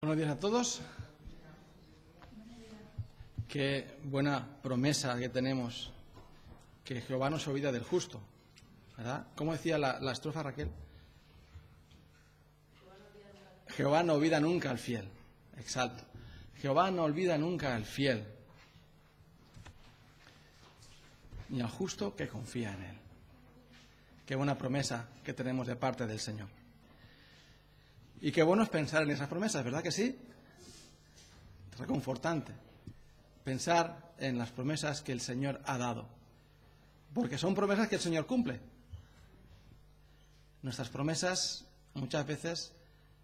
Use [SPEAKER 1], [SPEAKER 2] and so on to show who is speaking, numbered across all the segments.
[SPEAKER 1] Buenos días a todos. Qué buena promesa que tenemos, que Jehová no se olvida del justo, ¿verdad? ¿Cómo decía la estrofa, Raquel? Jehová no olvida nunca al fiel. Exacto. Jehová no olvida nunca al fiel, ni al justo que confía en él. Qué buena promesa que tenemos de parte del Señor. Y qué bueno es pensar en esas promesas, ¿verdad que sí? Es reconfortante pensar en las promesas que el Señor ha dado, porque son promesas que el Señor cumple. Nuestras promesas muchas veces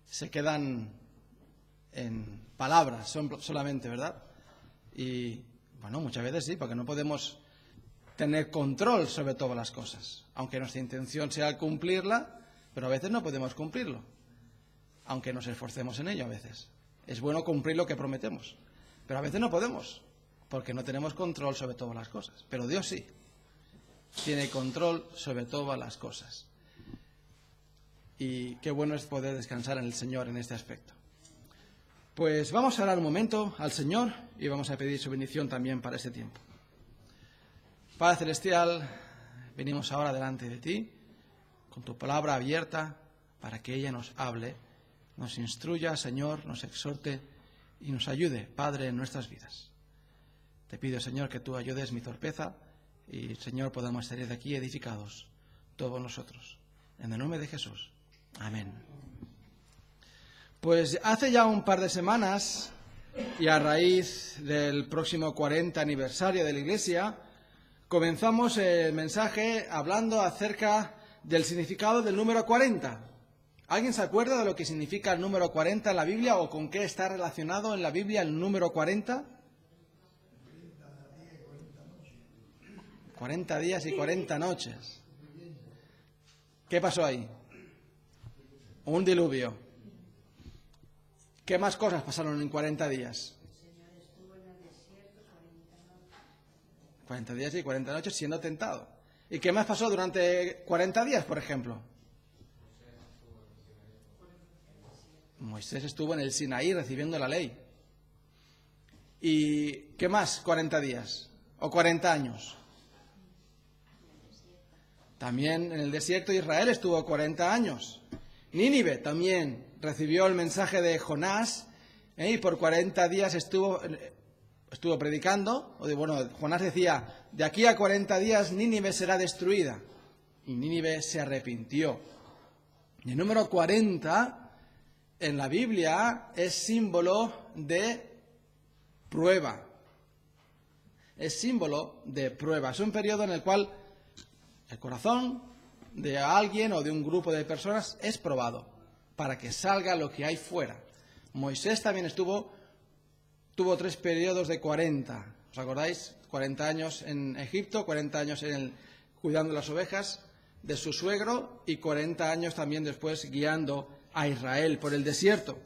[SPEAKER 1] se quedan en palabras solamente, ¿verdad? Y bueno, muchas veces sí, porque no podemos tener control sobre todas las cosas, aunque nuestra intención sea cumplirla, pero a veces no podemos cumplirlo, aunque nos esforcemos en ello a veces. Es bueno cumplir lo que prometemos, pero a veces no podemos, porque no tenemos control sobre todas las cosas. Pero Dios sí, tiene control sobre todas las cosas. Y qué bueno es poder descansar en el Señor en este aspecto. Pues vamos a orar un momento al Señor y vamos a pedir su bendición también para este tiempo. Padre Celestial, venimos ahora delante de ti, con tu palabra abierta, para que ella nos hable, nos instruya, Señor, nos exhorte y nos ayude, Padre, en nuestras vidas. Te pido, Señor, que tú ayudes mi torpeza y, Señor, podamos salir de aquí edificados, todos nosotros. En el nombre de Jesús. Amén. Pues hace ya un par de semanas, y a raíz del próximo 40 aniversario de la Iglesia, comenzamos el mensaje hablando acerca del significado del número 40. ¿Alguien se acuerda de lo que significa el número 40 en la Biblia o con qué está relacionado en la Biblia el número 40? 40 días y 40 noches. ¿Qué pasó ahí? Un diluvio. ¿Qué más cosas pasaron en 40 días? 40 días y 40 noches siendo tentado. ¿Y qué más pasó durante 40 días, por ejemplo? Moisés estuvo en el Sinaí recibiendo la ley. ¿Y qué más 40 días? ¿O 40 años? También en el desierto de Israel estuvo 40 años. Nínive también recibió el mensaje de Jonás y por 40 días estuvo predicando. Jonás decía, de aquí a 40 días Nínive será destruida. Y Nínive se arrepintió. Y el número 40 en la Biblia es símbolo de prueba. Es símbolo de prueba. Es un periodo en el cual el corazón de alguien o de un grupo de personas es probado para que salga lo que hay fuera. Moisés también tuvo 3 periodos de 40. ¿Os acordáis? 40 años en Egipto, 40 años cuidando las ovejas de su suegro y 40 años también después guiando a Israel por el desierto.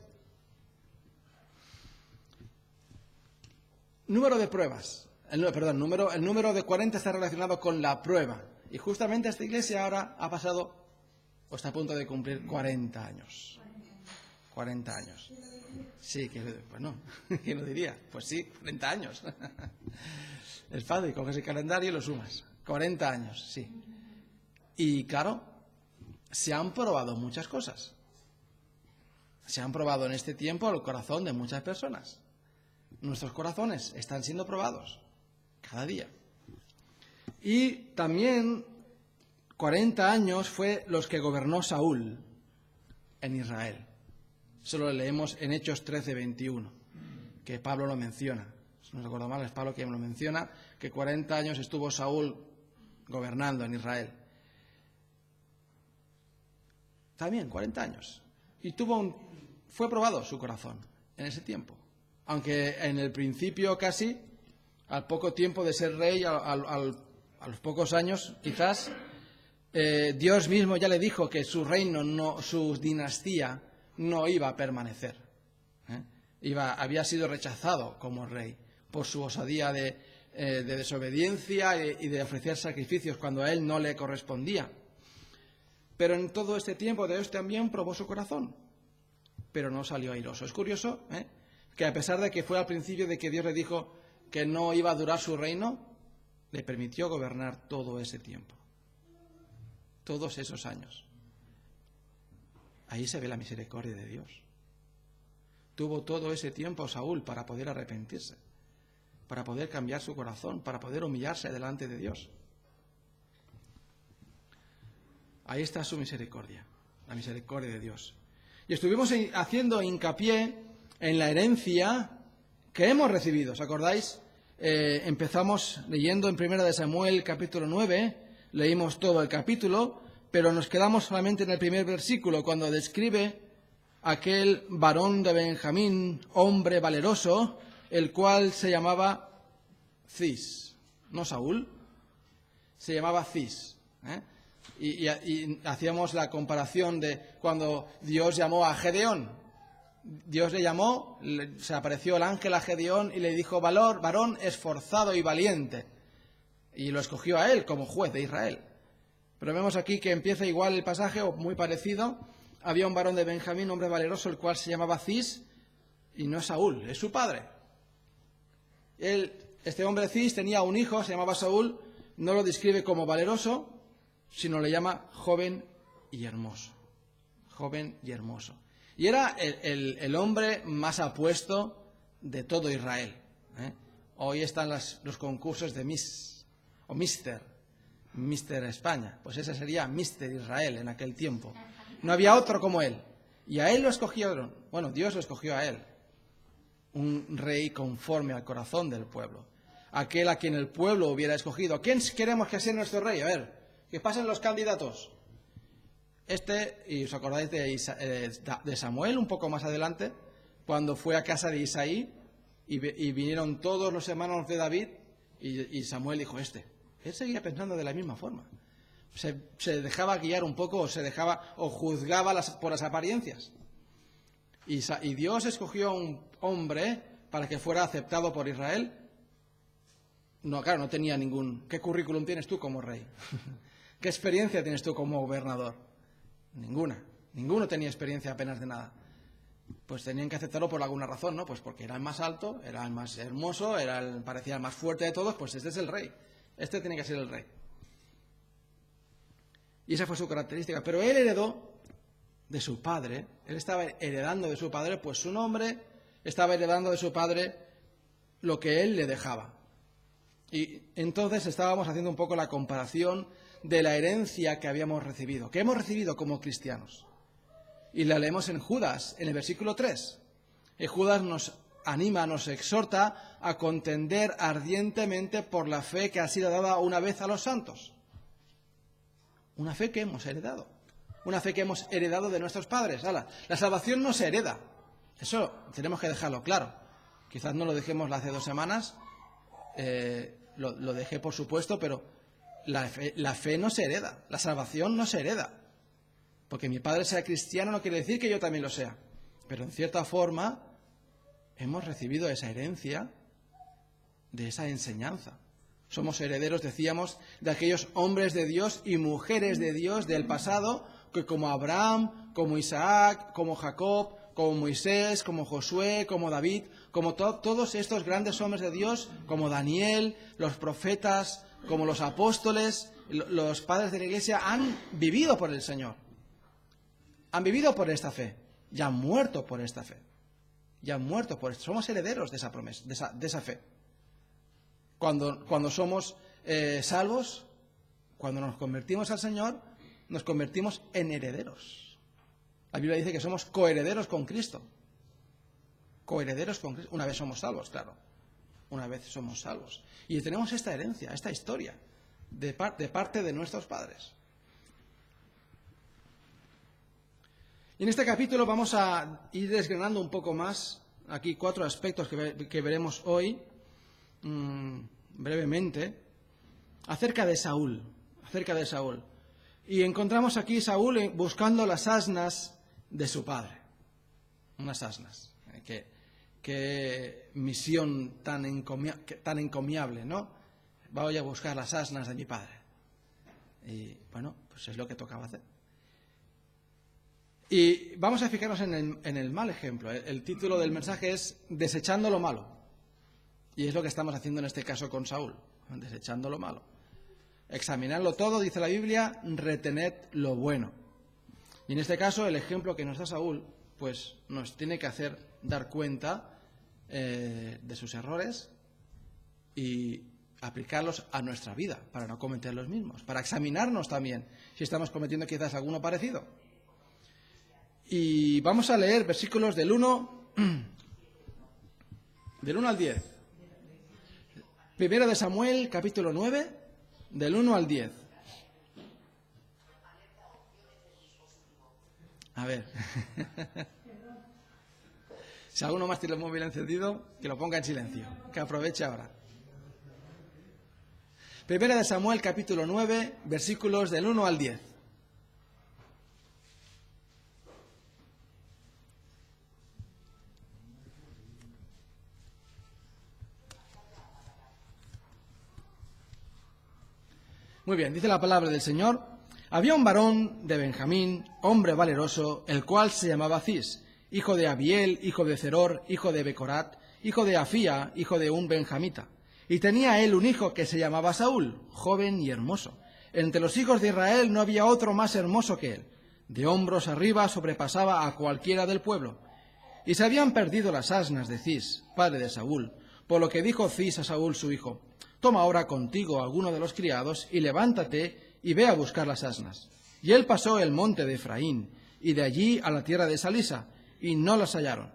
[SPEAKER 1] Número de pruebas. El número de 40 está relacionado con la prueba. Y justamente esta iglesia ahora ha pasado, o está a punto de cumplir 40 años. 40 años. Sí, ¿quién lo diría? Pues sí, 40 años. Es fácil, coges el calendario y lo sumas. 40 años, sí. Y claro, se han probado muchas cosas. Se han probado en este tiempo el corazón de muchas personas. Nuestros corazones están siendo probados cada día. Y también 40 años fue los que gobernó Saúl en Israel. Eso lo leemos en Hechos 13:21, que Pablo lo menciona. Si no recuerdo mal, es Pablo quien lo menciona, que 40 años estuvo Saúl gobernando en Israel. También 40 años. Y fue probado su corazón en ese tiempo. Aunque en el principio casi, al poco tiempo de ser rey, a los pocos años quizás, Dios mismo ya le dijo que su reino, su dinastía, no iba a permanecer. Había sido rechazado como rey por su osadía de desobediencia y de ofrecer sacrificios cuando a él no le correspondía. Pero en todo este tiempo Dios también probó su corazón. pero no salió airoso. Es curioso, que a pesar de que fue al principio de que Dios le dijo que no iba a durar su reino, le permitió gobernar todo ese tiempo, todos esos años. Ahí se ve la misericordia de Dios. Tuvo todo ese tiempo Saúl para poder arrepentirse, para poder cambiar su corazón, para poder humillarse delante de Dios. Ahí está su misericordia, la misericordia de Dios. Y estuvimos haciendo hincapié en la herencia que hemos recibido. ¿Os acordáis? Empezamos leyendo en 1 de Samuel capítulo 9, leímos todo el capítulo, pero nos quedamos solamente en el primer versículo, cuando describe aquel varón de Benjamín, hombre valeroso, el cual se llamaba Cis. No Saúl, se llamaba Cis. Y hacíamos la comparación de cuando Dios llamó a Gedeón. Dios le llamó, se apareció el ángel a Gedeón y le dijo: varón esforzado y valiente. Y lo escogió a él como juez de Israel. Pero vemos aquí que empieza igual el pasaje, o muy parecido. Había un varón de Benjamín, hombre valeroso, el cual se llamaba Cis, y no es Saúl, es su padre. Este hombre Cis tenía un hijo, se llamaba Saúl, no lo describe como valeroso, sino le llama joven y hermoso. Joven y hermoso. Y era el hombre más apuesto de todo Israel. Hoy están los concursos de Miss o Mister España. Pues ese sería Mister Israel en aquel tiempo. No había otro como él. Y a él lo escogieron. Bueno, Dios lo escogió a él. Un rey conforme al corazón del pueblo. Aquel a quien el pueblo hubiera escogido. ¿A quién queremos que sea nuestro rey? A ver, que pasen los candidatos. Y os acordáis de Samuel un poco más adelante, cuando fue a casa de Isaí y vinieron todos los hermanos de David y Samuel dijo: Él seguía pensando de la misma forma. Se dejaba guiar un poco o juzgaba por las apariencias. Y Dios escogió a un hombre para que fuera aceptado por Israel. No, claro, no tenía ningún... ¿Qué currículum tienes tú como rey? ¿Qué experiencia tienes tú como gobernador? Ninguna. Ninguno tenía experiencia apenas de nada. Pues tenían que aceptarlo por alguna razón, ¿no? Pues porque era el más alto, era el más hermoso, parecía el más fuerte de todos, pues este es el rey. Este tiene que ser el rey. Y esa fue su característica. Pero él heredó de su padre, él estaba heredando de su padre, pues su nombre, estaba heredando de su padre lo que él le dejaba. Y entonces estábamos haciendo un poco la comparación de la herencia que habíamos recibido, que hemos recibido como cristianos. Y la leemos en Judas, en el versículo 3. Y Judas nos anima, nos exhorta a contender ardientemente por la fe que ha sido dada una vez a los santos. Una fe que hemos heredado. Una fe que hemos heredado de nuestros padres. La salvación no se hereda. Eso tenemos que dejarlo claro. Quizás no lo dejemos hace 2 semanas. Lo dejé, por supuesto, pero la fe no se hereda. La salvación no se hereda. Porque mi padre sea cristiano no quiere decir que yo también lo sea. Pero en cierta forma hemos recibido esa herencia de esa enseñanza. Somos herederos, decíamos, de aquellos hombres de Dios y mujeres de Dios del pasado, que como Abraham, como Isaac, como Jacob, como Moisés, como Josué, como David, como todos estos grandes hombres de Dios, como Daniel, los profetas, como los apóstoles, los padres de la Iglesia, han vivido por el Señor. Han vivido por esta fe y han muerto por esta fe. Y han muerto por esto. Somos herederos de esa promesa, de esa fe. Cuando somos salvos, cuando nos convertimos al Señor, nos convertimos en herederos. La Biblia dice que somos coherederos con Cristo. Coherederos con Cristo. Una vez somos salvos, claro. Una vez somos salvos. Y tenemos esta herencia, esta historia, de parte de nuestros padres. Y en este capítulo vamos a ir desgranando un poco más, aquí 4 aspectos que veremos hoy, brevemente, acerca de Saúl. Y encontramos aquí Saúl buscando las asnas de su padre. Unas asnas. Qué misión tan encomiable, ¿no? Voy a buscar las asnas de mi padre. Y bueno, pues es lo que tocaba hacer. Y vamos a fijarnos en el mal ejemplo. El título del mensaje es Desechando lo malo. Y es lo que estamos haciendo en este caso con Saúl, desechando lo malo. Examinadlo todo, dice la Biblia, retened lo bueno. Y en este caso el ejemplo que nos da Saúl, pues nos tiene que hacer dar cuenta de sus errores y aplicarlos a nuestra vida para no cometer los mismos, para examinarnos también si estamos cometiendo quizás alguno parecido. Y vamos a leer versículos del 1 al 10. Primera de Samuel, capítulo 9, del 1 al 10. A ver. Si alguno más tiene el móvil encendido, que lo ponga en silencio, que aproveche ahora. Primera de Samuel, capítulo 9, versículos del 1 al 10. Muy bien, dice la palabra del Señor. Había un varón de Benjamín, hombre valeroso, el cual se llamaba Cis, hijo de Abiel, hijo de Zeror, hijo de Becorat, hijo de Afía, hijo de un benjamita. Y tenía él un hijo que se llamaba Saúl, joven y hermoso. Entre los hijos de Israel no había otro más hermoso que él. De hombros arriba sobrepasaba a cualquiera del pueblo. Y se habían perdido las asnas de Cis, padre de Saúl, por lo que dijo Cis a Saúl su hijo: Toma ahora contigo a alguno de los criados y levántate y ve a buscar las asnas. Y él pasó el monte de Efraín y de allí a la tierra de Salisa, y no las hallaron.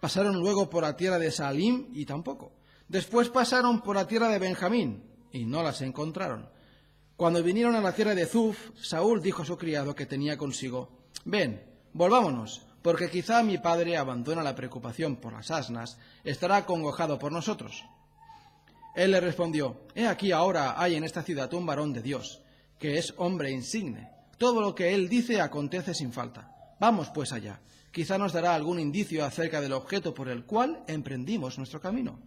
[SPEAKER 1] Pasaron luego por la tierra de Saalim y tampoco. Después pasaron por la tierra de Benjamín y no las encontraron. Cuando vinieron a la tierra de Zuf, Saúl dijo a su criado que tenía consigo: Ven, volvámonos, porque quizá mi padre abandona la preocupación por las asnas, estará acongojado por nosotros. Él le respondió: He aquí ahora hay en esta ciudad un varón de Dios, que es hombre insigne. Todo lo que él dice acontece sin falta. Vamos pues allá. Quizá nos dará algún indicio acerca del objeto por el cual emprendimos nuestro camino.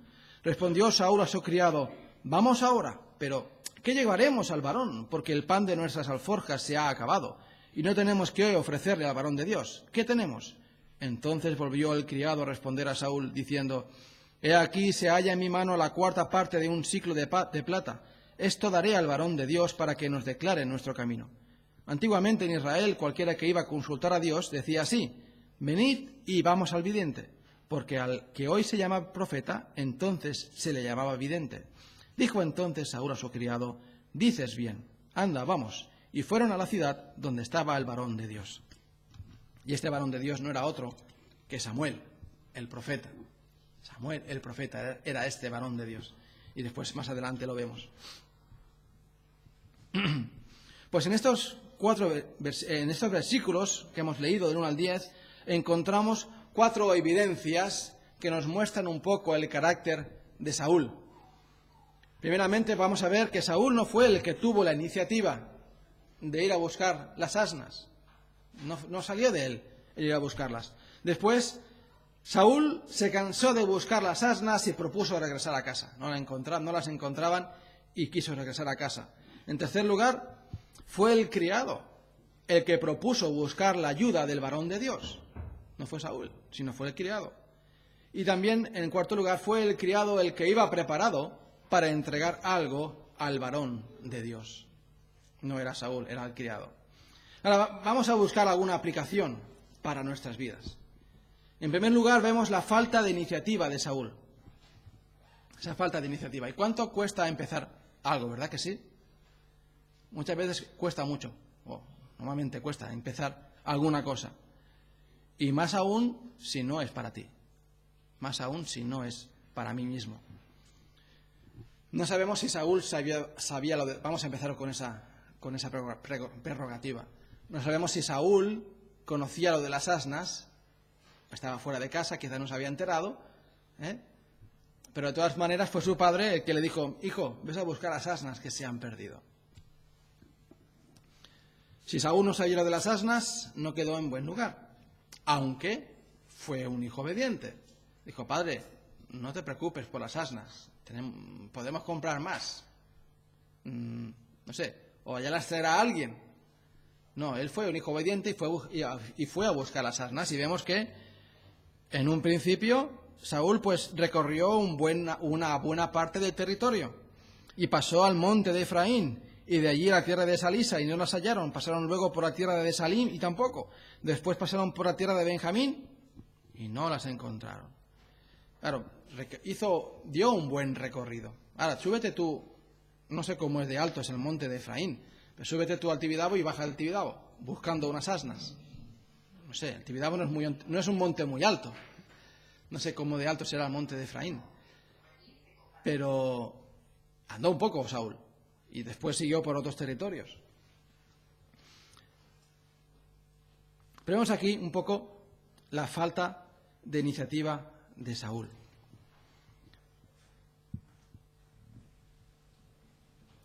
[SPEAKER 1] Respondió Saúl a su criado: Vamos ahora, pero ¿qué llevaremos al varón? Porque el pan de nuestras alforjas se ha acabado, y no tenemos qué ofrecerle al varón de Dios. ¿Qué tenemos? Entonces volvió el criado a responder a Saúl, diciendo: He aquí se halla en mi mano la cuarta parte de un siclo de plata. Esto daré al varón de Dios para que nos declare nuestro camino. Antiguamente en Israel cualquiera que iba a consultar a Dios decía así: Venid y vamos al vidente, porque al que hoy se llama profeta, entonces se le llamaba vidente. Dijo entonces Saúl a su criado: Dices bien, anda, vamos. Y fueron a la ciudad donde estaba el varón de Dios. Y este varón de Dios no era otro que Samuel, el profeta. Samuel, el profeta, era este varón de Dios. Y después, más adelante, lo vemos. Pues en estos versículos que hemos leído del 1 al 10, encontramos 4 evidencias que nos muestran un poco el carácter de Saúl. Primeramente, vamos a ver que Saúl no fue el que tuvo la iniciativa de ir a buscar las asnas. No salió de él el ir a buscarlas. Después, Saúl se cansó de buscar las asnas y propuso regresar a casa. No las encontraban y quiso regresar a casa. En tercer lugar, fue el criado el que propuso buscar la ayuda del varón de Dios. No fue Saúl, sino fue el criado. Y también, en cuarto lugar, fue el criado el que iba preparado para entregar algo al varón de Dios. No era Saúl, era el criado. Ahora, vamos a buscar alguna aplicación para nuestras vidas. En primer lugar, vemos la falta de iniciativa de Saúl. Esa falta de iniciativa. ¿Y cuánto cuesta empezar algo, verdad que sí? Muchas veces cuesta mucho, o normalmente cuesta empezar alguna cosa. Y más aún si no es para ti. Más aún si no es para mí mismo. No sabemos si Saúl sabía lo de... Vamos a empezar con esa prerrogativa. No sabemos si Saúl conocía lo de las asnas. Estaba fuera de casa, quizá no se había enterado, pero de todas maneras fue su padre el que le dijo: Hijo, ves a buscar las asnas que se han perdido. Si Saúl no sabía de las asnas, no quedó en buen lugar, aunque fue un hijo obediente. Dijo: Padre, no te preocupes por las asnas, podemos comprar más. No sé, o allá las traerá alguien. No, él fue un hijo obediente y fue a buscar las asnas. Y vemos que en un principio Saúl pues recorrió una buena parte del territorio y pasó al monte de Efraín y de allí a la tierra de Salisa y no las hallaron. Pasaron luego por la tierra de Salim y tampoco. Después pasaron por la tierra de Benjamín y no las encontraron. Claro, dio un buen recorrido. Ahora, súbete tú, no sé cómo es de alto, es el monte de Efraín, pero súbete tú al Tibidabo y baja al Tibidabo, buscando unas asnas. No sé, el Tibidabo no es un monte muy alto. No sé cómo de alto será el monte de Efraín. Pero andó un poco Saúl y después siguió por otros territorios. Pero vemos aquí un poco la falta de iniciativa de Saúl.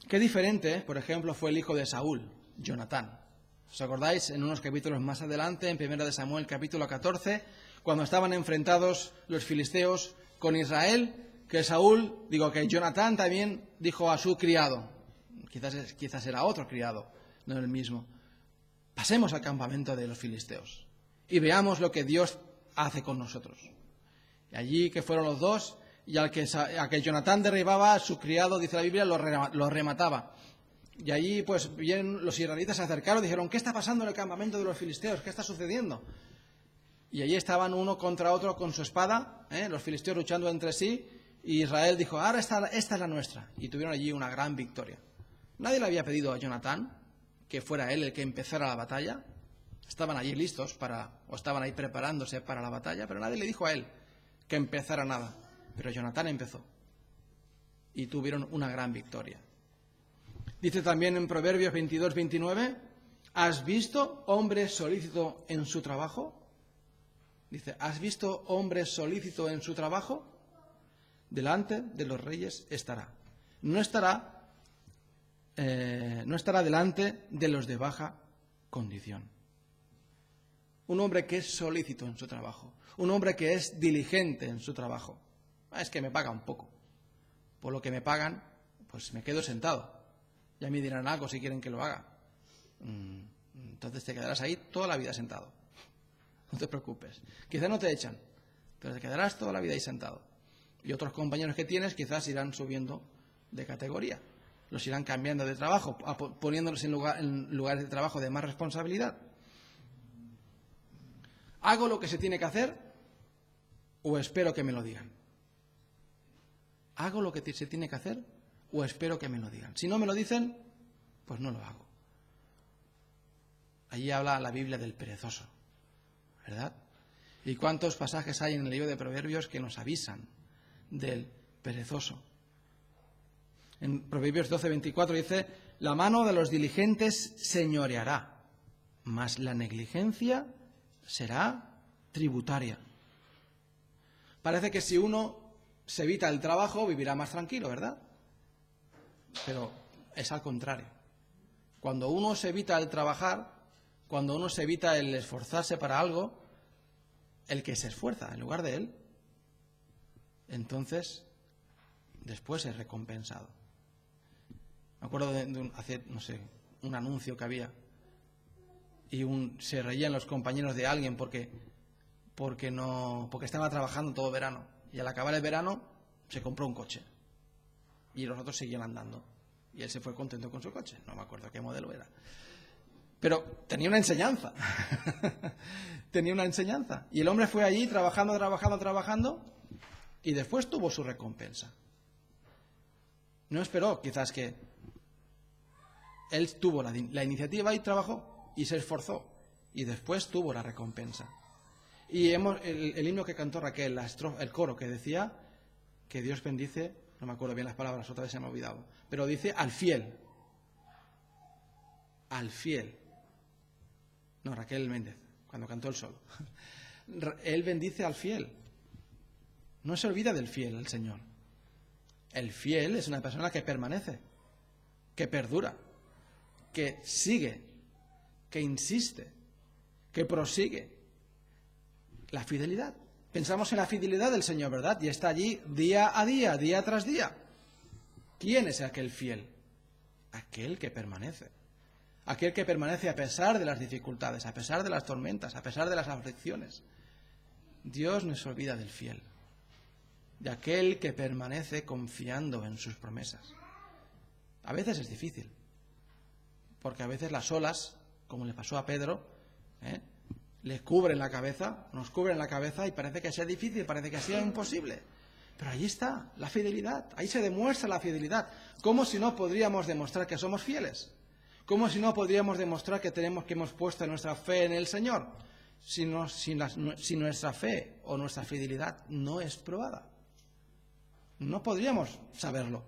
[SPEAKER 1] Qué diferente, por ejemplo, fue el hijo de Saúl, Jonatán. ¿Os acordáis? En unos capítulos más adelante, en 1 de Samuel, capítulo 14, cuando estaban enfrentados los filisteos con Israel, que Jonatán también dijo a su criado, quizás era otro criado, no el mismo, pasemos al campamento de los filisteos y veamos lo que Dios hace con nosotros. Y allí que fueron los dos, y al que Jonatán derribaba, su criado, dice la Biblia, lo remataba. Y allí, pues, bien, los israelitas se acercaron y dijeron, ¿qué está pasando en el campamento de los filisteos? ¿Qué está sucediendo? Y allí estaban uno contra otro con su espada, los filisteos luchando entre sí, y Israel dijo, ahora esta es la nuestra. Y tuvieron allí una gran victoria. Nadie le había pedido a Jonatán que fuera él el que empezara la batalla. Estaban allí listos o estaban ahí preparándose para la batalla, pero nadie le dijo a él que empezara nada. Pero Jonatán empezó y tuvieron una gran victoria. Dice también en Proverbios 22-29, ¿has visto hombre solícito en su trabajo? Dice, ¿has visto hombre solícito en su trabajo? Delante de los reyes estará. No estará delante de los de baja condición. Un hombre que es solícito en su trabajo. Un hombre que es diligente en su trabajo. Es que me pagan poco. Por lo que me pagan, pues me quedo sentado. Ya me dirán algo si quieren que lo haga. Entonces te quedarás ahí toda la vida sentado. No te preocupes. Quizás no te echan, pero te quedarás toda la vida ahí sentado. Y otros compañeros que tienes quizás irán subiendo de categoría. Los irán cambiando de trabajo, poniéndolos en lugares de trabajo de más responsabilidad. ¿Hago lo que se tiene que hacer o espero que me lo digan? ¿Hago lo que se tiene que hacer o espero que me lo digan? Si no me lo dicen, pues no lo hago. Allí habla la Biblia del perezoso, ¿verdad? ¿Y cuántos pasajes hay en el libro de Proverbios que nos avisan del perezoso? En Proverbios 12:24 dice, la mano de los diligentes señoreará, mas la negligencia será tributaria. Parece que si uno se evita el trabajo, vivirá más tranquilo, ¿verdad? Pero es al contrario. Cuando uno se evita el trabajar, cuando uno se evita el esforzarse para algo, el que se esfuerza en lugar de él, entonces después es recompensado. Me acuerdo hace, un anuncio que había y se reían los compañeros de alguien porque estaba trabajando todo verano y al acabar el verano se compró un coche y los otros seguían andando y él se fue contento con su coche, no me acuerdo qué modelo era, pero tenía una enseñanza. Tenía una enseñanza y el hombre fue allí trabajando y después tuvo su recompensa. No esperó quizás que él tuvo la iniciativa y trabajó y se esforzó y después tuvo la recompensa. Y el himno que cantó Raquel, el coro que decía que Dios bendice, no me acuerdo bien las palabras, otra vez se me ha olvidado, pero dice al fiel. Al fiel. No, Raquel Méndez, cuando cantó el solo. Él bendice al fiel. No se olvida del fiel, el Señor. El fiel es una persona que permanece, que perdura, que sigue, que insiste, que prosigue. La fidelidad. Pensamos en la fidelidad del Señor, ¿verdad? Y está allí día a día, día tras día. ¿Quién es aquel fiel? Aquel que permanece. aquel que permanece a pesar de las dificultades, a pesar de las tormentas, a pesar de las aflicciones. Dios no se olvida del fiel, de aquel que permanece confiando en sus promesas. A veces es difícil, porque a veces las olas, como le pasó a Pedro, le cubren la cabeza, nos cubren la cabeza y parece que sea difícil, parece que sea imposible. Pero ahí está la fidelidad, ahí se demuestra la fidelidad. ¿Cómo si no podríamos demostrar que somos fieles? ¿Cómo si no podríamos demostrar que hemos puesto nuestra fe en el Señor? Si nuestra fe o nuestra fidelidad no es probada. No podríamos saberlo.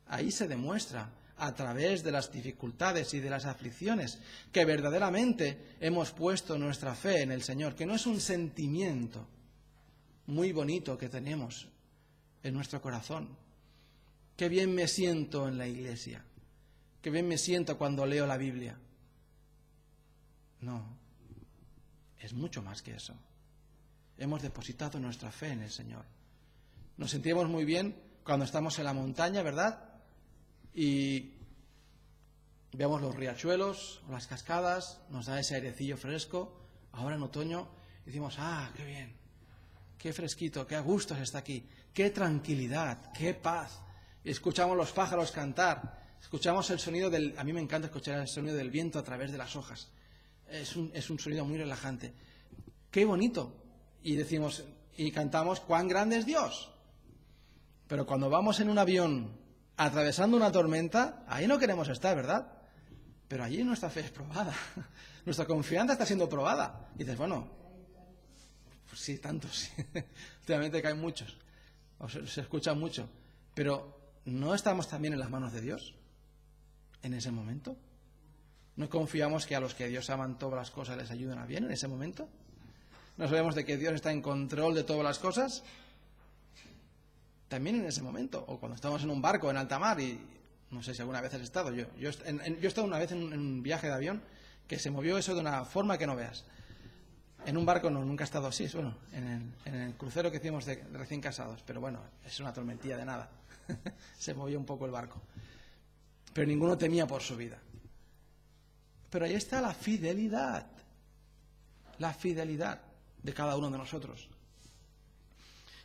[SPEAKER 1] Ahí se demuestra, a través de las dificultades y de las aflicciones, que verdaderamente hemos puesto nuestra fe en el Señor, que no es un sentimiento muy bonito que tenemos en nuestro corazón. Qué bien me siento en la iglesia, qué bien me siento cuando leo la Biblia. No, es mucho más que eso. Hemos depositado nuestra fe en el Señor. Nos sentimos muy bien cuando estamos en la montaña, ¿verdad? Y vemos los riachuelos, las cascadas, nos da ese airecillo fresco. Ahora en otoño decimos, qué bien, qué fresquito, qué a gusto se está aquí, qué tranquilidad, qué paz. Y escuchamos los pájaros cantar, escuchamos el sonido a mí me encanta escuchar el sonido del viento a través de las hojas. Es un sonido muy relajante. Qué bonito. Y decimos, y cantamos, cuán grande es Dios. Pero cuando vamos en un avión atravesando una tormenta, ahí no queremos estar, ¿verdad? Pero allí nuestra fe es probada. Nuestra confianza está siendo probada. Y dices, bueno, pues sí, tantos. Sí. Últimamente caen muchos. O se escucha mucho. Pero ¿no estamos también en las manos de Dios en ese momento? ¿No confiamos que a los que Dios aman todas las cosas les ayudan a bien en ese momento? ¿No sabemos de que Dios está en control de todas las cosas? También en ese momento, o cuando estamos en un barco en alta mar, y no sé si alguna vez has estado, yo he estado una vez en un viaje de avión que se movió eso de una forma que no veas. En un barco no, nunca he estado así, bueno, en el crucero que hicimos de recién casados, pero bueno, es una tormentilla de nada. Se movió un poco el barco. Pero ninguno temía por su vida. Pero ahí está la fidelidad de cada uno de nosotros.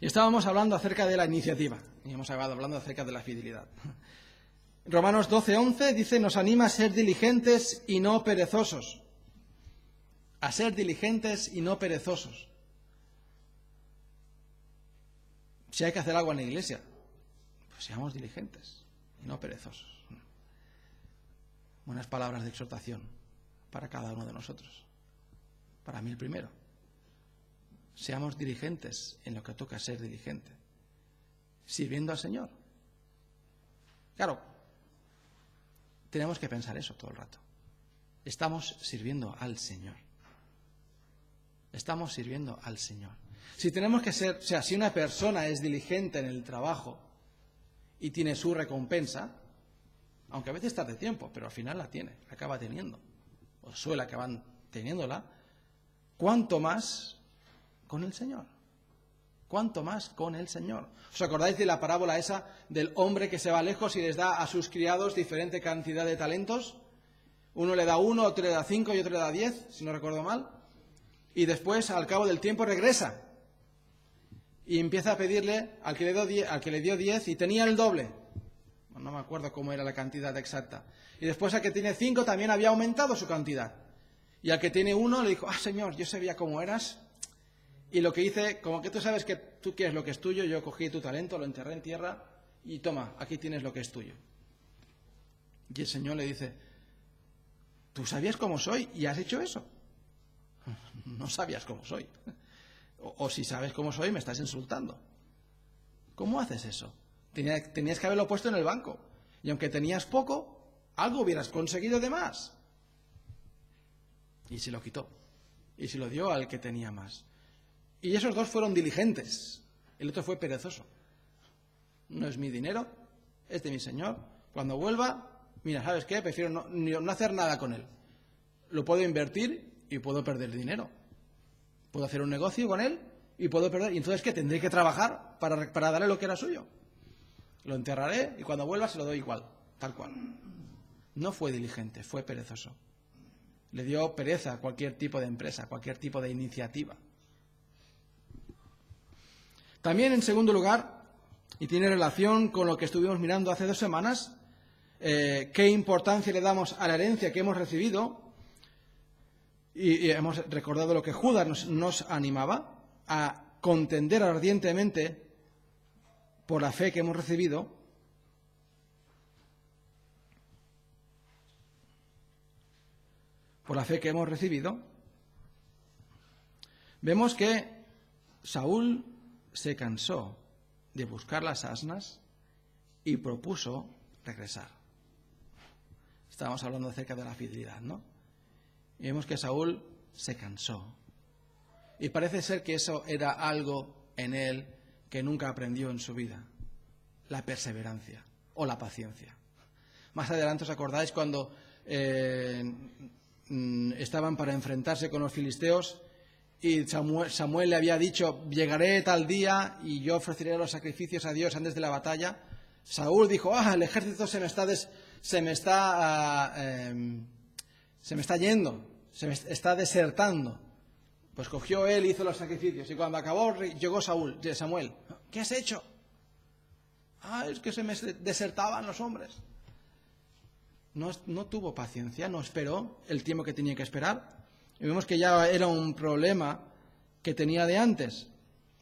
[SPEAKER 1] Y estábamos hablando acerca de la iniciativa, y hemos acabado hablando acerca de la fidelidad. Romanos 12:11 dice, nos anima a ser diligentes y no perezosos. A ser diligentes y no perezosos. Si hay que hacer algo en la iglesia, pues seamos diligentes y no perezosos. Buenas palabras de exhortación para cada uno de nosotros. Para mí el primero. Seamos diligentes en lo que toca ser diligente. Sirviendo al Señor. Claro, tenemos que pensar eso todo el rato. Estamos sirviendo al Señor. Estamos sirviendo al Señor. Si tenemos que ser, si una persona es diligente en el trabajo y tiene su recompensa, aunque a veces tarde tiempo, pero al final la tiene, la acaba teniendo, o suele acabar teniéndola, ¿cuánto más con el Señor? ¿Cuánto más con el Señor? ¿Os acordáis de la parábola esa del hombre que se va lejos y les da a sus criados diferente cantidad de talentos? Uno le da 1, otro le da 5 y otro le da 10, si no recuerdo mal. Y después, al cabo del tiempo, regresa. Y empieza a pedirle al que le dio 10 y tenía el doble. No me acuerdo cómo era la cantidad exacta. Y después al que tiene 5 también había aumentado su cantidad. Y al que tiene 1 le dijo, Señor, yo sabía cómo eras. Y lo que hice, como que tú sabes que tú quieres lo que es tuyo, yo cogí tu talento, lo enterré en tierra y toma, aquí tienes lo que es tuyo. Y el Señor le dice, ¿tú sabías cómo soy y has hecho eso? No sabías cómo soy. O si sabes cómo soy, me estás insultando. ¿Cómo haces eso? Tenías que haberlo puesto en el banco. Y aunque tenías poco, algo hubieras conseguido de más. Y se lo quitó. Y se lo dio al que tenía más. Y esos dos fueron diligentes. El otro fue perezoso. No es mi dinero, es de mi Señor. Cuando vuelva, mira, ¿sabes qué? Prefiero no hacer nada con él. Lo puedo invertir y puedo perder dinero. Puedo hacer un negocio con él y puedo perder. ¿Y entonces qué? Tendré que trabajar para darle lo que era suyo. Lo enterraré y cuando vuelva se lo doy igual, tal cual. No fue diligente, fue perezoso. Le dio pereza a cualquier tipo de empresa, cualquier tipo de iniciativa. También, en segundo lugar, y tiene relación con lo que estuvimos mirando hace 2 semanas, qué importancia le damos a la herencia que hemos recibido, y hemos recordado lo que Judas nos animaba a contender ardientemente por la fe que hemos recibido. Por la fe que hemos recibido, vemos que Saúl se cansó de buscar las asnas y propuso regresar. Estábamos hablando acerca de la fidelidad, ¿no? Y vemos que Saúl se cansó. Y parece ser que eso era algo en él que nunca aprendió en su vida: la perseverancia o la paciencia. Más adelante os acordáis cuando estaban para enfrentarse con los filisteos y Samuel le había dicho: llegaré tal día y yo ofreceré los sacrificios a Dios antes de la batalla. Saúl dijo: el ejército se me está yendo, se me está desertando. Pues cogió él, hizo los sacrificios, y cuando acabó llegó Samuel: ¿qué has hecho? Es que se me desertaban los hombres. No tuvo paciencia, no esperó el tiempo que tenía que esperar. Y vemos que ya era un problema que tenía de antes.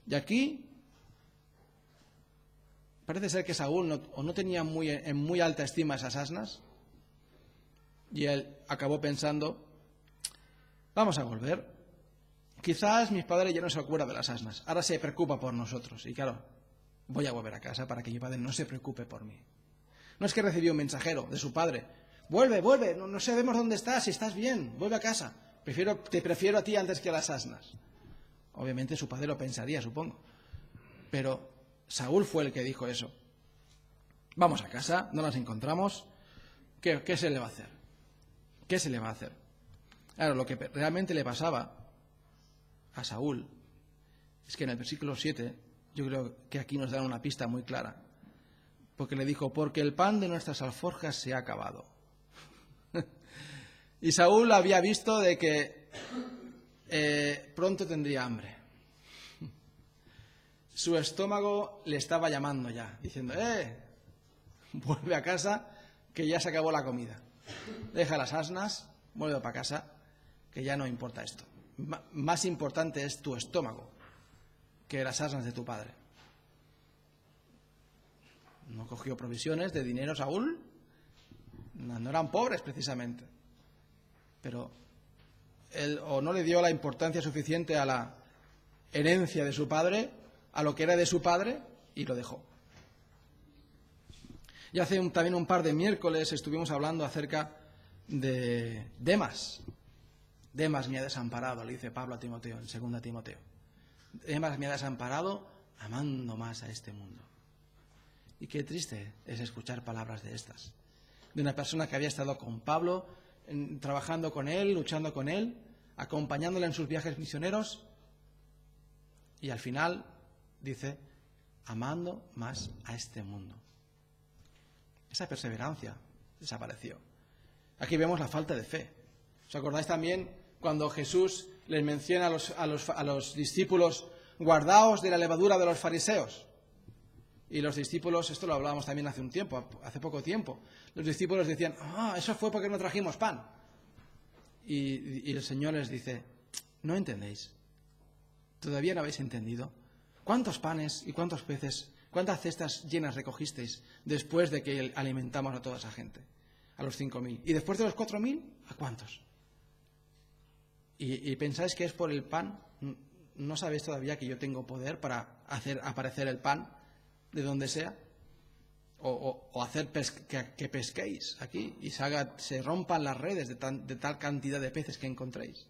[SPEAKER 1] Y aquí parece ser que Saúl no tenía en muy alta estima esas asnas. Y él acabó pensando: vamos a volver. Quizás mis padres ya no se acuerdan de las asnas. Ahora se preocupa por nosotros. Y claro, voy a volver a casa para que mi padre no se preocupe por mí. No es que recibió un mensajero de su padre: vuelve, no sabemos dónde estás, si estás bien, vuelve a casa. Te prefiero a ti antes que a las asnas. Obviamente su padre lo pensaría, supongo. Pero Saúl fue el que dijo eso. Vamos a casa, no las encontramos. ¿Qué se le va a hacer? ¿Qué se le va a hacer? Claro, lo que realmente le pasaba a Saúl es que en el versículo 7, yo creo que aquí nos dan una pista muy clara. Porque le dijo: porque el pan de nuestras alforjas se ha acabado. Y Saúl había visto de que pronto tendría hambre. Su estómago le estaba llamando ya, diciendo: vuelve a casa, que ya se acabó la comida. Deja las asnas, vuelve para casa, que ya no importa esto. Más importante es tu estómago que las asnas de tu padre. No cogió provisiones de dinero Saúl. No eran pobres precisamente. Pero él o no le dio la importancia suficiente a la herencia de su padre, a lo que era de su padre, y lo dejó. Y hace también un par de miércoles estuvimos hablando acerca de Demas. Demas me ha desamparado, le dice Pablo a Timoteo en 2 Timoteo. Demas me ha desamparado amando más a este mundo. Y qué triste es escuchar palabras de estas. De una persona que había estado con Pablo, trabajando con él, luchando con él, acompañándole en sus viajes misioneros, y al final dice: amando más a este mundo. Esa perseverancia desapareció. Aquí vemos la falta de fe. ¿Os acordáis también cuando Jesús les menciona a los discípulos: guardaos de la levadura de los fariseos? Y los discípulos, esto lo hablábamos también hace poco tiempo, los discípulos decían: eso fue porque no trajimos pan. Y el Señor les dice: no entendéis, todavía no habéis entendido. ¿Cuántos panes y cuántos peces, cuántas cestas llenas recogisteis después de que alimentamos a toda esa gente? A los 5.000. ¿Y después de los 4.000? ¿A cuántos? ¿Y pensáis que es por el pan? ¿No sabéis todavía que yo tengo poder para hacer aparecer el pan de donde sea? O hacer que pesquéis aquí y se rompan las redes de tal cantidad de peces que encontréis.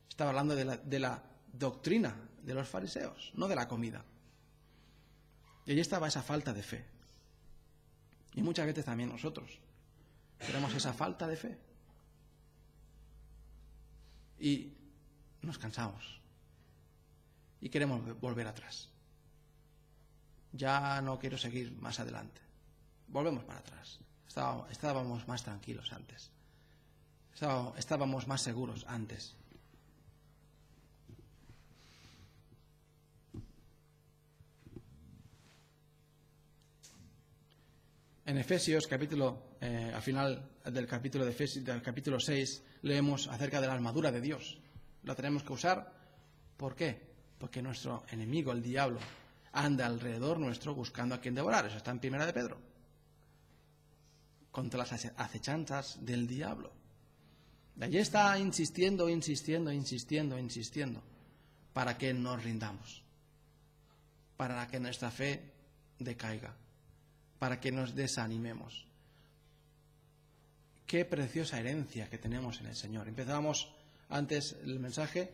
[SPEAKER 1] Estaba hablando de la doctrina de los fariseos, no de la comida. Y allí estaba esa falta de fe. Y muchas veces también nosotros tenemos esa falta de fe. Y nos cansamos. Y queremos volver atrás. Ya no quiero seguir más adelante. Volvemos para atrás. Estábamos más tranquilos antes. Estábamos más seguros antes. En Efesios, al final del capítulo de Efesios, del capítulo 6, leemos acerca de la armadura de Dios. La tenemos que usar. ¿Por qué? Porque nuestro enemigo, el diablo, anda alrededor nuestro buscando a quien devorar. Eso está en 1 de Pedro. Contra las acechanzas del diablo. De allí está insistiendo, para que nos rindamos, para que nuestra fe decaiga, para que nos desanimemos. Qué preciosa herencia que tenemos en el Señor. Empezábamos antes el mensaje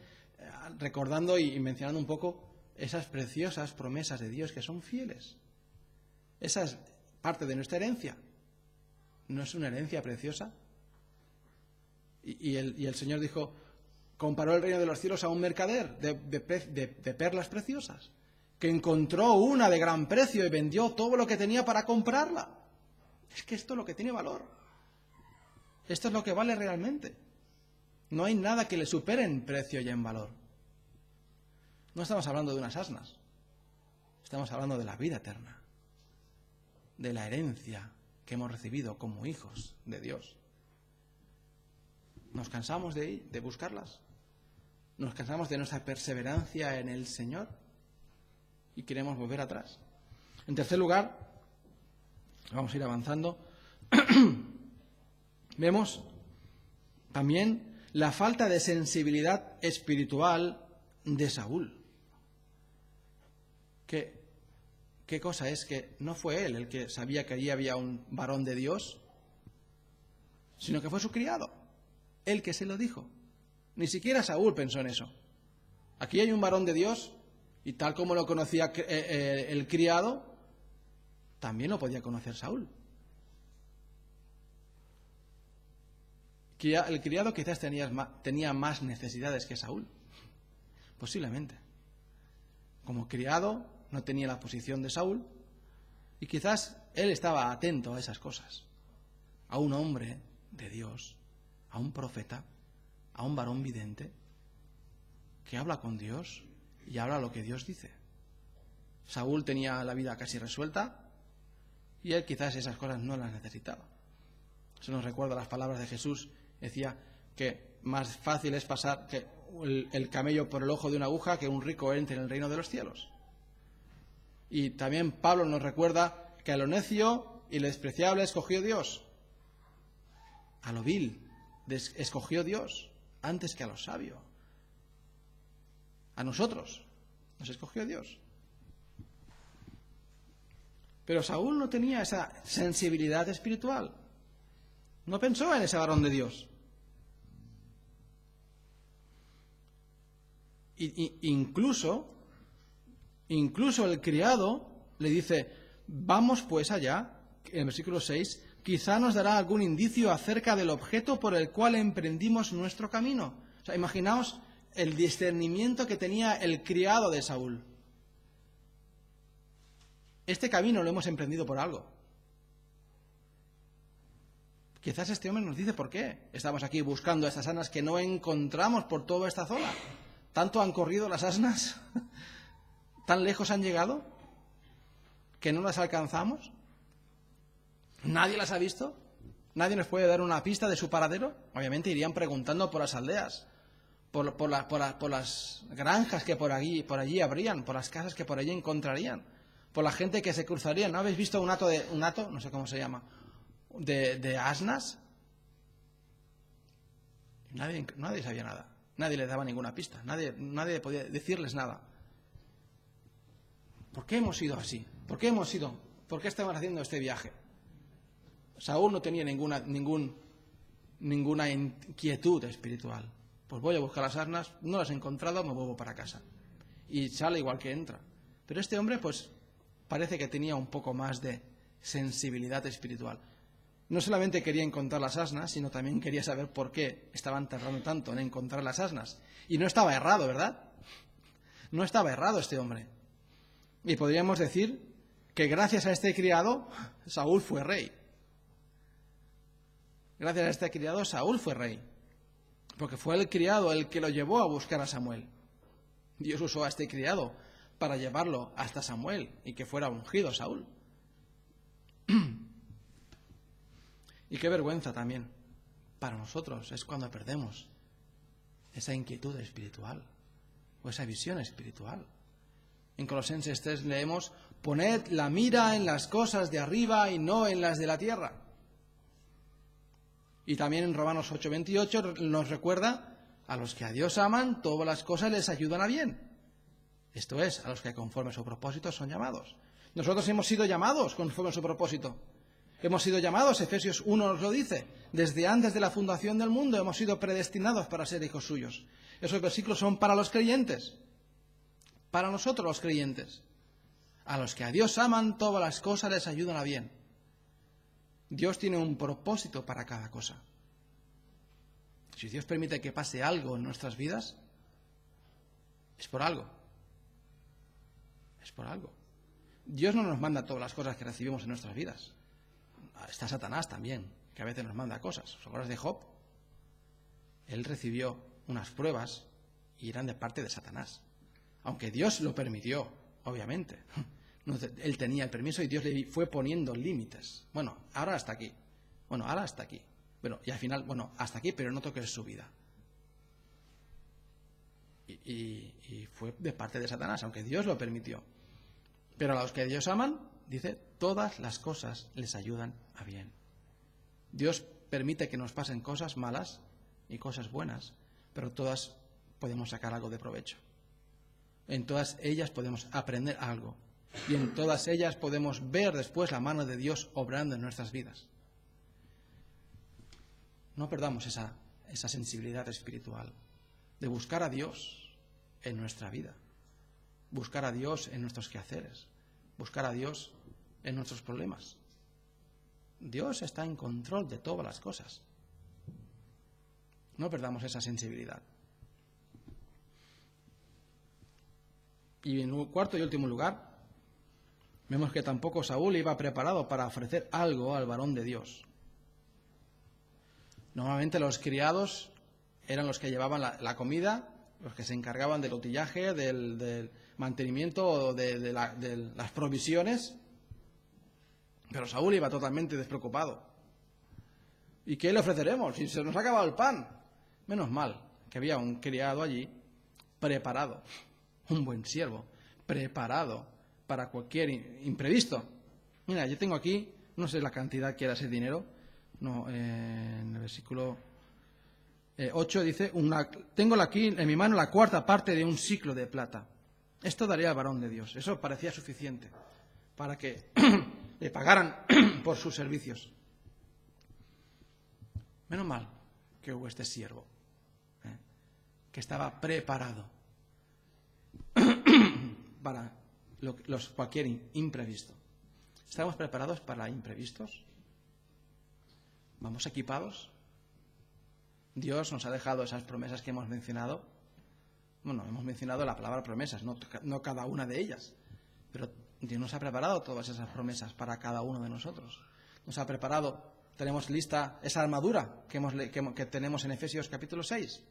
[SPEAKER 1] recordando y mencionando un poco esas preciosas promesas de Dios que son fieles. Esa es parte de nuestra herencia. ¿No es una herencia preciosa? Y el Señor dijo, comparó el reino de los cielos a un mercader de perlas preciosas, que encontró una de gran precio y vendió todo lo que tenía para comprarla. Es que esto es lo que tiene valor. Esto es lo que vale realmente. No hay nada que le supere en precio y en valor. No estamos hablando de unas asnas. Estamos hablando de la vida eterna, de la herencia que hemos recibido como hijos de Dios. ¿Nos cansamos de buscarlas? ¿Nos cansamos de nuestra perseverancia en el Señor? Y queremos volver atrás. En tercer lugar, vamos a ir avanzando, vemos también la falta de sensibilidad espiritual de Saúl. ¿Qué cosa es? Que no fue él el que sabía que allí había un varón de Dios, sino que fue su criado, el que se lo dijo. Ni siquiera Saúl pensó en eso. Aquí hay un varón de Dios, y tal como lo conocía el criado, también lo podía conocer Saúl. El criado quizás tenía más necesidades que Saúl. Posiblemente. Como criado no tenía la posición de Saúl, y quizás él estaba atento a esas cosas. A un hombre de Dios, a un profeta, a un varón vidente, que habla con Dios y habla lo que Dios dice. Saúl tenía la vida casi resuelta, y él quizás esas cosas no las necesitaba. Eso nos recuerda las palabras de Jesús. Decía que más fácil es pasar que el camello por el ojo de una aguja que un rico entre en el reino de los cielos. Y también Pablo nos recuerda que a lo necio y lo despreciable escogió Dios. A lo vil escogió Dios antes que a lo sabio. A nosotros nos escogió Dios. Pero Saúl no tenía esa sensibilidad espiritual. No pensó en ese varón de Dios. Incluso el criado le dice, vamos pues allá, en el versículo 6, quizá nos dará algún indicio acerca del objeto por el cual emprendimos nuestro camino. O sea, imaginaos el discernimiento que tenía el criado de Saúl. Este camino lo hemos emprendido por algo. Quizás este hombre nos dice por qué estamos aquí buscando estas asnas que no encontramos por toda esta zona. ¿Tanto han corrido las asnas? ¿Tan lejos han llegado? ¿Que no las alcanzamos? ¿Nadie las ha visto? ¿Nadie nos puede dar una pista de su paradero? Obviamente irían preguntando por las aldeas, por las granjas que por allí habrían, por las casas que por allí encontrarían, por la gente que se cruzaría. ¿No habéis visto un hato, no sé cómo se llama, de asnas? Nadie sabía nada. Nadie les daba ninguna pista. Nadie podía decirles nada. ¿Por qué hemos ido así? ¿Por qué estamos haciendo este viaje? Saúl no tenía ninguna inquietud espiritual. Pues voy a buscar las asnas, no las he encontrado, me vuelvo para casa. Y sale igual que entra. Pero este hombre, pues, parece que tenía un poco más de sensibilidad espiritual. No solamente quería encontrar las asnas, sino también quería saber por qué estaban tardando tanto en encontrar las asnas. Y no estaba errado, ¿verdad? No estaba errado este hombre. Y podríamos decir que gracias a este criado, Saúl fue rey. Gracias a este criado, Saúl fue rey, porque fue el criado el que lo llevó a buscar a Samuel. Dios usó a este criado para llevarlo hasta Samuel y que fuera ungido Saúl. Y qué vergüenza también para nosotros es cuando perdemos esa inquietud espiritual o esa visión espiritual. En Colosenses 3 leemos: poned la mira en las cosas de arriba y no en las de la tierra. Y también en Romanos 8:28 nos recuerda: a los que a Dios aman, todas las cosas les ayudan a bien. Esto es, a los que conforme a su propósito son llamados. Nosotros hemos sido llamados conforme a su propósito. Hemos sido llamados, Efesios 1 nos lo dice, desde antes de la fundación del mundo hemos sido predestinados para ser hijos suyos. Esos versículos son para los creyentes, para nosotros los creyentes. A los que a Dios aman, todas las cosas les ayudan a bien. Dios tiene un propósito para cada cosa. Si Dios permite que pase algo en nuestras vidas, es por algo. Es por algo. Dios no nos manda todas las cosas que recibimos en nuestras vidas. Está Satanás también, que a veces nos manda cosas. ¿Os acordáis de Job? Él recibió unas pruebas y eran de parte de Satanás. Aunque Dios lo permitió, obviamente. Él tenía el permiso y Dios le fue poniendo límites. Bueno, ahora hasta aquí. Bueno, ahora hasta aquí. Bueno, y al final, bueno, hasta aquí, pero no toques su vida. Y fue de parte de Satanás, aunque Dios lo permitió. Pero a los que Dios aman, dice, todas las cosas les ayudan a bien. Dios permite que nos pasen cosas malas y cosas buenas, pero todas podemos sacar algo de provecho. En todas ellas podemos aprender algo. Y en todas ellas podemos ver después la mano de Dios obrando en nuestras vidas. No perdamos esa sensibilidad espiritual de buscar a Dios en nuestra vida, buscar a Dios en nuestros quehaceres, buscar a Dios en nuestros problemas. Dios está en control de todas las cosas. No perdamos esa sensibilidad. Y en cuarto y último lugar, vemos que tampoco Saúl iba preparado para ofrecer algo al varón de Dios. Normalmente los criados eran los que llevaban la comida, los que se encargaban del utillaje, del mantenimiento, de las provisiones. Pero Saúl iba totalmente despreocupado. ¿Y qué le ofreceremos si se nos ha acabado el pan? Menos mal que había un criado allí preparado, un buen siervo, preparado para cualquier imprevisto. Mira, yo tengo aquí, no sé la cantidad que era ese dinero, no, en el versículo 8 dice, tengo aquí en mi mano la cuarta parte de un siclo de plata. Esto daría al varón de Dios. Eso parecía suficiente para que le pagaran por sus servicios. Menos mal que hubo este siervo, que estaba preparado para cualquier imprevisto. ¿Estamos preparados para imprevistos? ¿Vamos equipados? Dios nos ha dejado esas promesas que hemos mencionado. Bueno, hemos mencionado la palabra promesas, no cada una de ellas. Pero Dios nos ha preparado todas esas promesas para cada uno de nosotros. Nos ha preparado, tenemos lista esa armadura que tenemos en Efesios capítulo 6.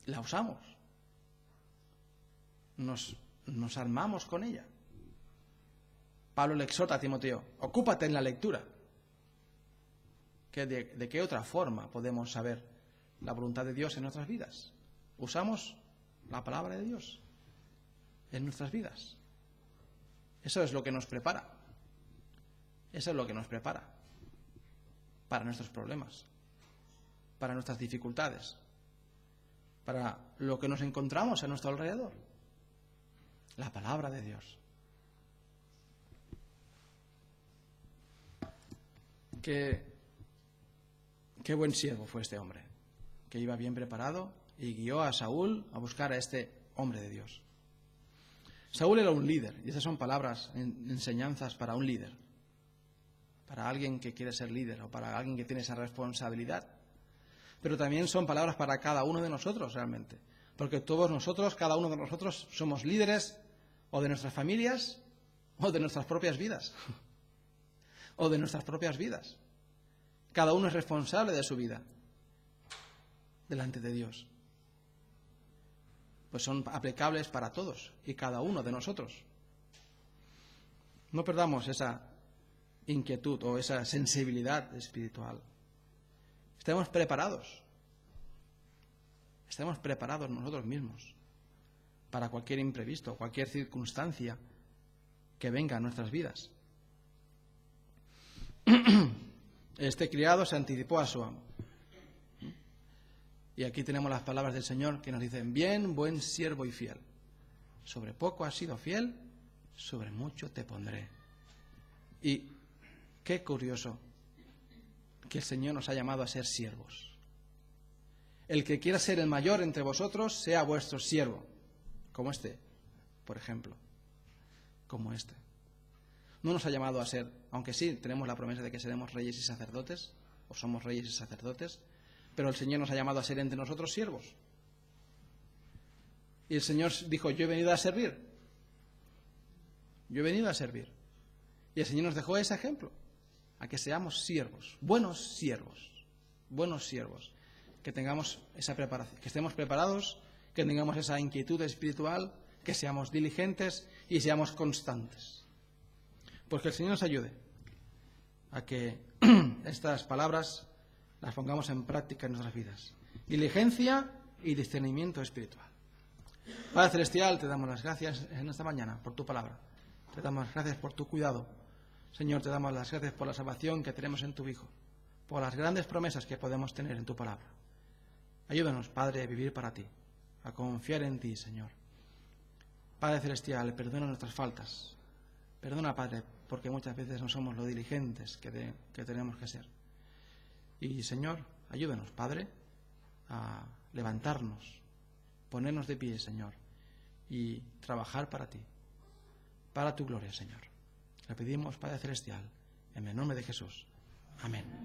[SPEAKER 1] La usamos. Nos armamos con ella. Pablo le exhorta a Timoteo, ocúpate en la lectura. ¿De qué otra forma podemos saber la voluntad de Dios en nuestras vidas? Usamos la palabra de Dios en nuestras vidas. Eso es lo que nos prepara. Eso es lo que nos prepara para nuestros problemas, para nuestras dificultades, para lo que nos encontramos a nuestro alrededor. La palabra de Dios. Qué buen siervo fue este hombre, que iba bien preparado y guió a Saúl a buscar a este hombre de Dios. Saúl era un líder, y esas son palabras, enseñanzas para un líder, para alguien que quiere ser líder o para alguien que tiene esa responsabilidad. Pero también son palabras para cada uno de nosotros realmente, porque todos nosotros, cada uno de nosotros, somos líderes o de nuestras familias o de nuestras propias vidas. o de nuestras propias vidas. Cada uno es responsable de su vida delante de Dios. Pues son aplicables para todos y cada uno de nosotros. No perdamos esa inquietud o esa sensibilidad espiritual. Estemos preparados. Estemos preparados nosotros mismos para cualquier imprevisto, cualquier circunstancia que venga a nuestras vidas. Este criado se anticipó a su amo. Y aquí tenemos las palabras del Señor que nos dicen: bien, buen siervo y fiel. Sobre poco has sido fiel, sobre mucho te pondré. Y qué curioso que el Señor nos ha llamado a ser siervos. El que quiera ser el mayor entre vosotros, sea vuestro siervo. Como este, por ejemplo. Como este. No nos ha llamado a ser, aunque sí tenemos la promesa de que seremos reyes y sacerdotes, o somos reyes y sacerdotes, pero el Señor nos ha llamado a ser entre nosotros siervos. Y el Señor dijo: yo he venido a servir. Yo he venido a servir. Y el Señor nos dejó ese ejemplo, a que seamos siervos, buenos siervos, que tengamos esa preparación, que estemos preparados, que tengamos esa inquietud espiritual, que seamos diligentes y seamos constantes. Pues que el Señor nos ayude a que estas palabras las pongamos en práctica en nuestras vidas. Diligencia y discernimiento espiritual. Padre Celestial, te damos las gracias en esta mañana por tu palabra. Te damos las gracias por tu cuidado. Señor, te damos las gracias por la salvación que tenemos en tu Hijo, por las grandes promesas que podemos tener en tu palabra. Ayúdanos, Padre, a vivir para ti, a confiar en ti, Señor. Padre Celestial, perdona nuestras faltas. Perdona, Padre, porque muchas veces no somos lo diligentes que tenemos que ser. Y, Señor, ayúdanos, Padre, a levantarnos, ponernos de pie, Señor, y trabajar para ti, para tu gloria, Señor. Le pedimos, Padre Celestial, en el nombre de Jesús. Amén.